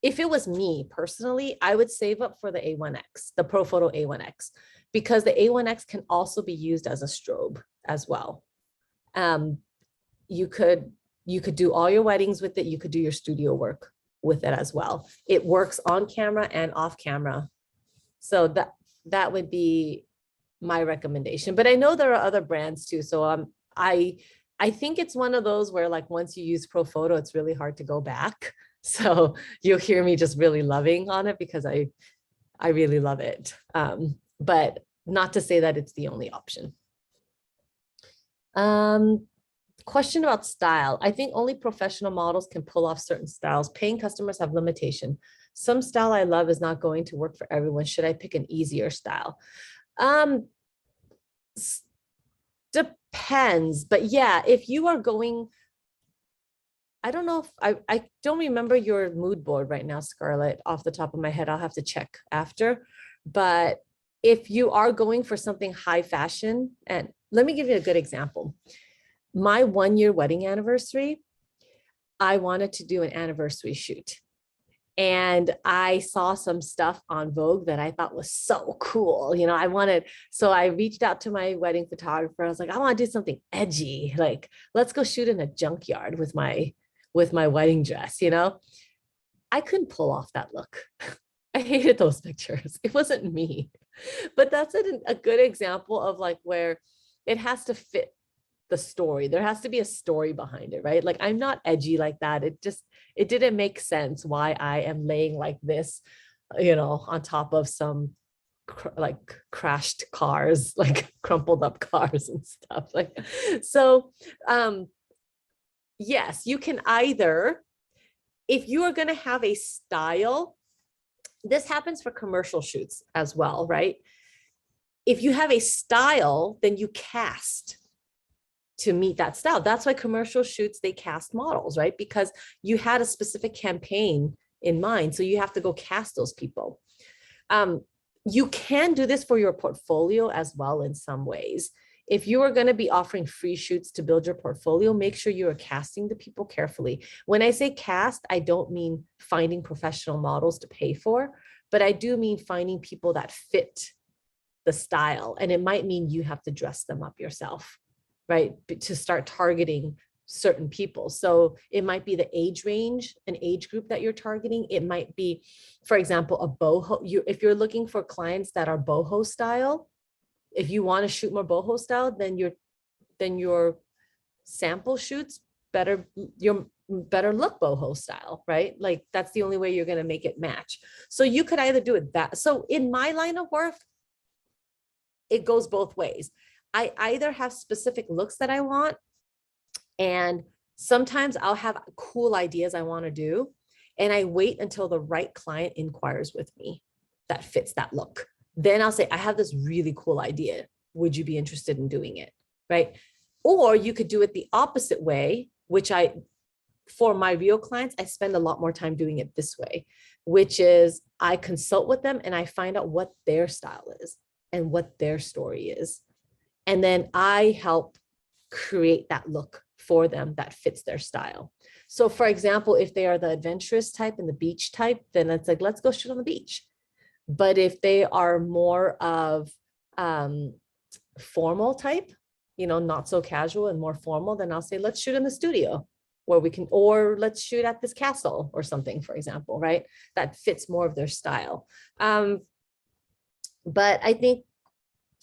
If it was me personally, I would save up for the A1X, the Profoto A1X, because the A1X can also be used as a strobe as well. You could do all your weddings with it. You could do your studio work with it as well. It works on camera and off camera. So that would be my recommendation. But I know there are other brands too. So I think it's one of those where like once you use Profoto, it's really hard to go back. So you'll hear me just really loving on it because I really love it. But not to say that it's the only option. Question about style. I think only professional models can pull off certain styles. Paying customers have limitation. Some style I love is not going to work for everyone. Should I pick an easier style? Depends, but yeah, if you are going, I don't know if I don't remember your mood board right now, Scarlett, off the top of my head. I'll have to check after. But if you are going for something high fashion, and let me give you a good example. My 1-year wedding anniversary, I wanted to do an anniversary shoot. And I saw some stuff on Vogue that I thought was so cool. You know, so I reached out to my wedding photographer. I was like, I want to do something edgy. Like, let's go shoot in a junkyard with my wedding dress, you know? I couldn't pull off that look. I hated those pictures. It wasn't me. But that's a good example of like where it has to fit the story. There has to be a story behind it, right? Like I'm not edgy like that. It didn't make sense why I am laying like this, you know, on top of some like crashed cars, like crumpled up cars and stuff. Like, so yes, you can either, if you are going to have a style, this happens for commercial shoots as well, right? If you have a style, then you cast to meet that style. That's why commercial shoots, they cast models, right? Because you had a specific campaign in mind. So you have to go cast those people. You can do this for your portfolio as well in some ways. If you are going to be offering free shoots to build your portfolio, make sure you are casting the people carefully. When I say cast, I don't mean finding professional models to pay for, but I do mean finding people that fit the style. And it might mean you have to dress them up yourself, right? To start targeting certain people. So it might be the age range, an age group that you're targeting. It might be, for example, a boho. If you're looking for clients that are boho style, if you want to shoot more boho style, then your sample shoots your better look boho style, right? Like that's the only way you're going to make it match. So you could either do it that. So in my line of work, it goes both ways. I either have specific looks that I want, and sometimes I'll have cool ideas I want to do, and I wait until the right client inquires with me that fits that look. Then I'll say, I have this really cool idea. Would you be interested in doing it? Right? Or you could do it the opposite way, which for my real clients, I spend a lot more time doing it this way, which is I consult with them and I find out what their style is and what their story is. And then I help create that look for them that fits their style. So for example, if they are the adventurous type and the beach type, then it's like, let's go shoot on the beach. But if they are more of formal type, not so casual and more formal, then I'll say, let's shoot in the studio where we can, or let's shoot at this castle or something, for example, right? That fits more of their style. But I think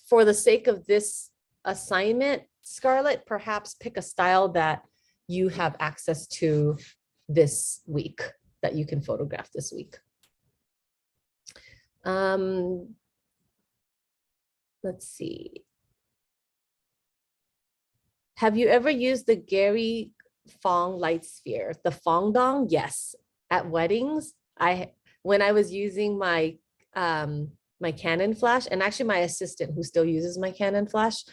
for the sake of this assignment, Scarlett, perhaps pick a style that you have access to this week, that you can photograph this week. Let's see. Have you ever used the Gary Fong light sphere, the Fong Dong? Yes, at weddings. When I was using my my Canon flash, and actually my assistant who still uses my Canon flash,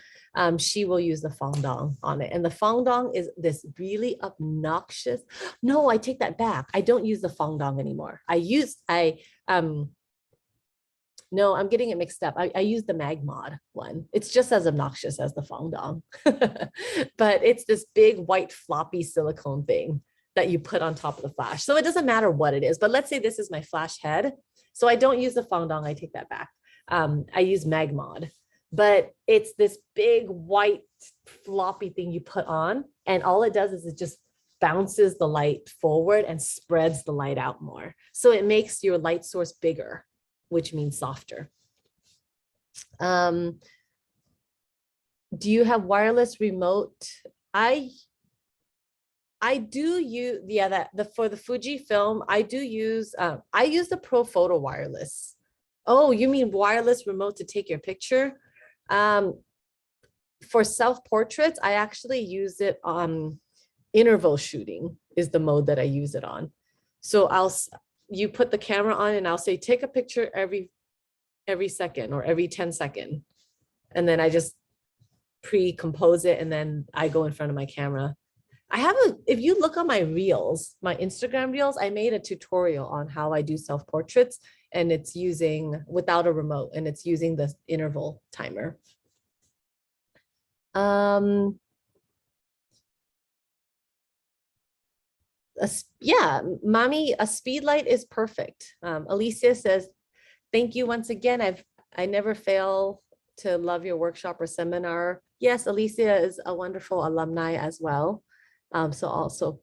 she will use the Fong Dong on it. And the Fong Dong is this really obnoxious. No, I take that back. I don't use the Fong Dong anymore. No, I'm getting it mixed up. I use the Mag Mod one. It's just as obnoxious as the Fong Dong, but it's this big white floppy silicone thing that you put on top of the flash. So it doesn't matter what it is, but let's say this is my flash head. So I don't use the Fong Dong. I take that back. I use Mag Mod, but it's this big white floppy thing you put on, and all it does is it just bounces the light forward and spreads the light out more. So it makes your light source bigger, which means softer. Do you have wireless remote? I do use, yeah, for the Fujifilm, I do use, I use the Pro Photo wireless. Oh, you mean wireless remote to take your picture? For self-portraits, I actually use it on interval shooting is the mode that I use it on. So you put the camera on and I'll say, take a picture every second or every 10 seconds. And then I just pre-compose it. And then I go in front of my camera. If you look on my reels, my Instagram reels, I made a tutorial on how I do self-portraits, and it's using without a remote, and it's using the interval timer. Yeah, mommy, a speed light is perfect. Alicia says, thank you once again. I never fail to love your workshop or seminar. Yes, Alicia is a wonderful alumni as well. So also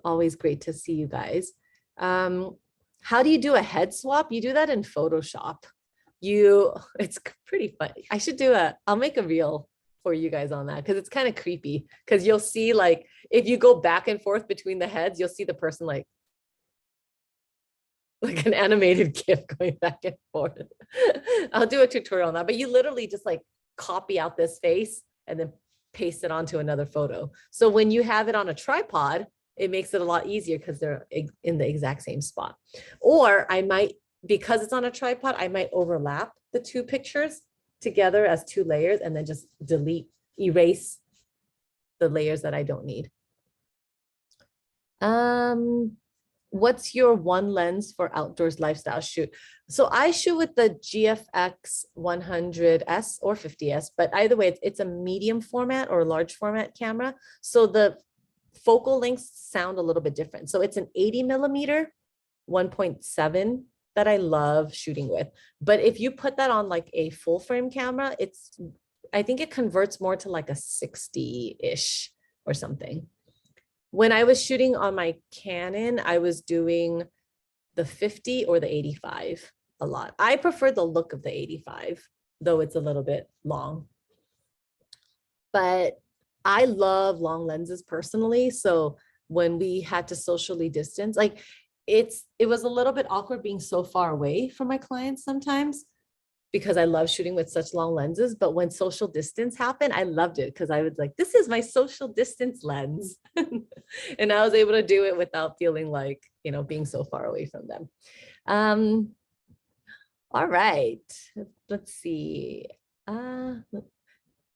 always great to see you guys. How do you do a head swap? You do that in Photoshop. It's pretty funny. I'll make a reel for you guys on that, because it's kind of creepy, because you'll see, like, if you go back and forth between the heads, you'll see the person like an animated GIF going back and forth. I'll do a tutorial on that, but you literally just like copy out this face and then paste it onto another photo. So when you have it on a tripod, it makes it a lot easier because they're in the exact same spot. Or because it's on a tripod, I might overlap the two pictures together as two layers and then just erase the layers that I don't need. What's your one lens for outdoors lifestyle shoot? So I shoot with the GFX 100S or 50S, but either way, it's a medium format or large format camera. So the focal lengths sound a little bit different. So it's an 80 millimeter 1.7 that I love shooting with. But if you put that on like a full frame camera, I think it converts more to like a 60-ish or something. When I was shooting on my Canon, I was doing the 50 or the 85 a lot. I prefer the look of the 85, though it's a little bit long. But I love long lenses personally. So when we had to socially distance, like it was a little bit awkward being so far away from my clients sometimes because I love shooting with such long lenses. But when social distance happened, I loved it because I was like, this is my social distance lens. And I was able to do it without feeling like, being so far away from them. All right, let's see.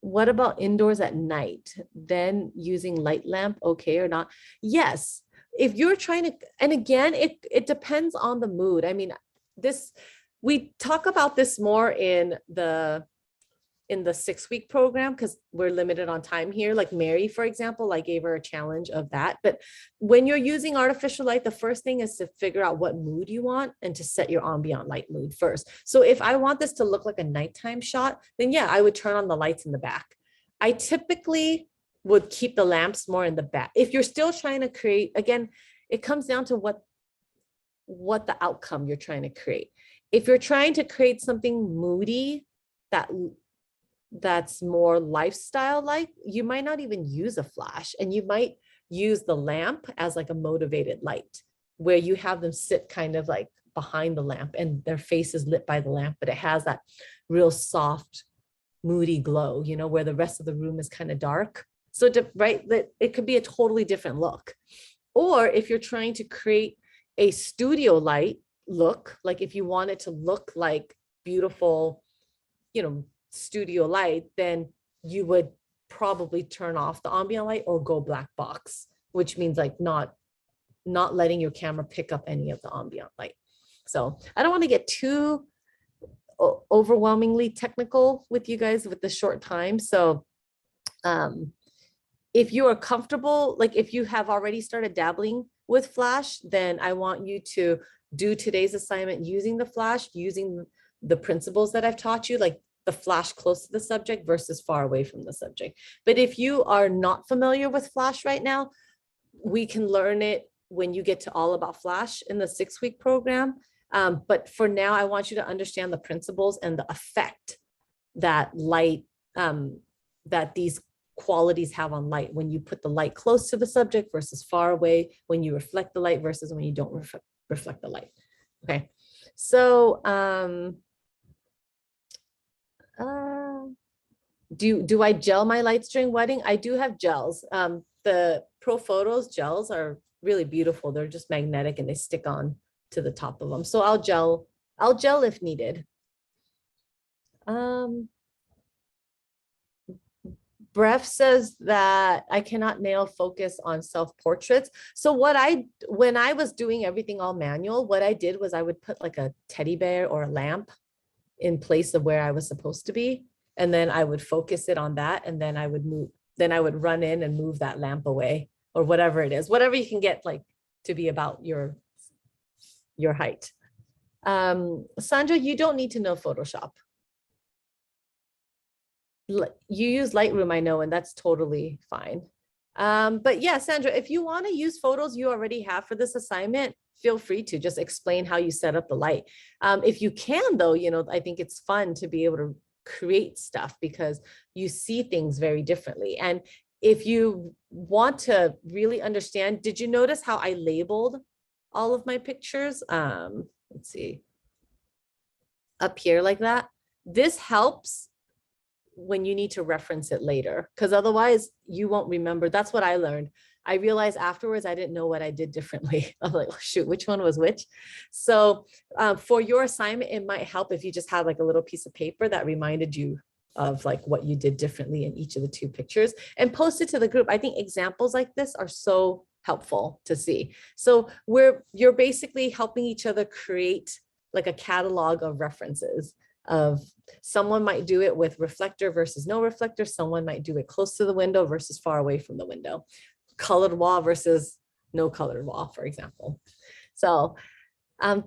What about indoors at night? Then using light lamp, okay or not? Yes, if you're trying to, and again, it depends on the mood. I mean, we talk about this more in the 6-week program because we're limited on time here. Like Mary, for example, I gave her a challenge of that. But when you're using artificial light, the first thing is to figure out what mood you want and to set your ambient light mood first. So if I want this to look like a nighttime shot, then yeah, I would turn on the lights in the back. I typically would keep the lamps more in the back. If you're still trying to create, again, it comes down to what the outcome you're trying to create. If you're trying to create something moody that's more lifestyle like, you might not even use a flash, and you might use the lamp as like a motivated light where you have them sit kind of like behind the lamp and their face is lit by the lamp, but it has that real soft moody glow, where the rest of the room is kind of dark. So it could be a totally different look. Or if you're trying to create a studio light look, like if you want it to look like beautiful, studio light, then you would probably turn off the ambient light or go black box, which means like not letting your camera pick up any of the ambient light. So I don't want to get too overwhelmingly technical with you guys with the short time. So if you are comfortable, like if you have already started dabbling with flash, then I want you to do today's assignment using the flash, using the principles that I've taught you, like the flash close to the subject versus far away from the subject. But if you are not familiar with flash right now, we can learn it when you get to all about flash in the 6-week program. But for now, I want you to understand the principles and the effect that light, that these qualities have on light when you put the light close to the subject versus far away, when you reflect the light versus when you don't reflect the light. Okay, so do I gel my lights during wedding? I do have gels. The Pro Photos gels are really beautiful. They're just magnetic and they stick on to the top of them. So I'll gel if needed. Bref says that I cannot nail focus on self-portraits. So when I was doing everything all manual, what I did was I would put like a teddy bear or a lamp in place of where I was supposed to be. And then I would focus it on that. And then I would run in and move that lamp away or whatever it is, whatever you can get like to be about your height. Sandra, you don't need to know Photoshop. You use Lightroom, I know, and that's totally fine. But yeah, Sandra, if you want to use photos you already have for this assignment, feel free to just explain how you set up the light. If you can, though, I think it's fun to be able to create stuff because you see things very differently. And if you want to really understand, did you notice how I labeled all of my pictures? Let's see, up here like that. This helps when you need to reference it later, because otherwise you won't remember. That's what I learned. I realized afterwards I didn't know what I did differently. I'm like, oh, shoot, which one was which? So for your assignment, it might help if you just had like a little piece of paper that reminded you of like what you did differently in each of the 2 pictures and post it to the group. I think examples like this are so helpful to see. So you're basically helping each other create like a catalog of references. Of someone might do it with reflector versus no reflector. Someone might do it close to the window versus far away from the window. Colored wall versus no colored wall, for example. So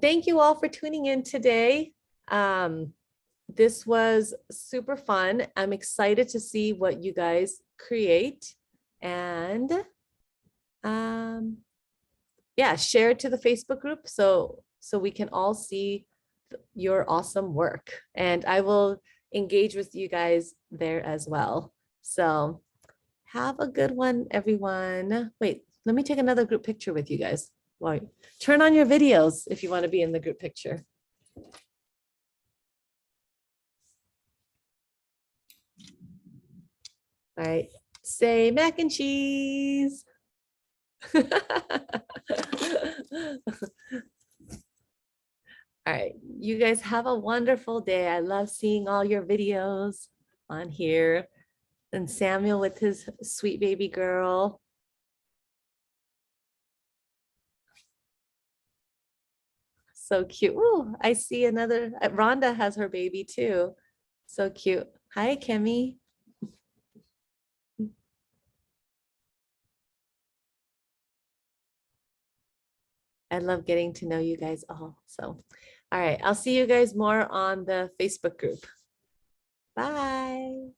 thank you all for tuning in today. This was super fun. I'm excited to see what you guys create. And Yeah, share it to the Facebook group so we can all see your awesome work. And I will engage with you guys there as well. So have a good one, everyone. Wait, let me take another group picture with you guys. Wait, turn on your videos if you want to be in the group picture. All right, say mac and cheese. All right, you guys have a wonderful day. I love seeing all your videos on here. And Samuel with his sweet baby girl. So cute. Ooh, I see another. Rhonda has her baby too. So cute. Hi, Kimmy. I love getting to know you guys all. So, all right, I'll see you guys more on the Facebook group. Bye.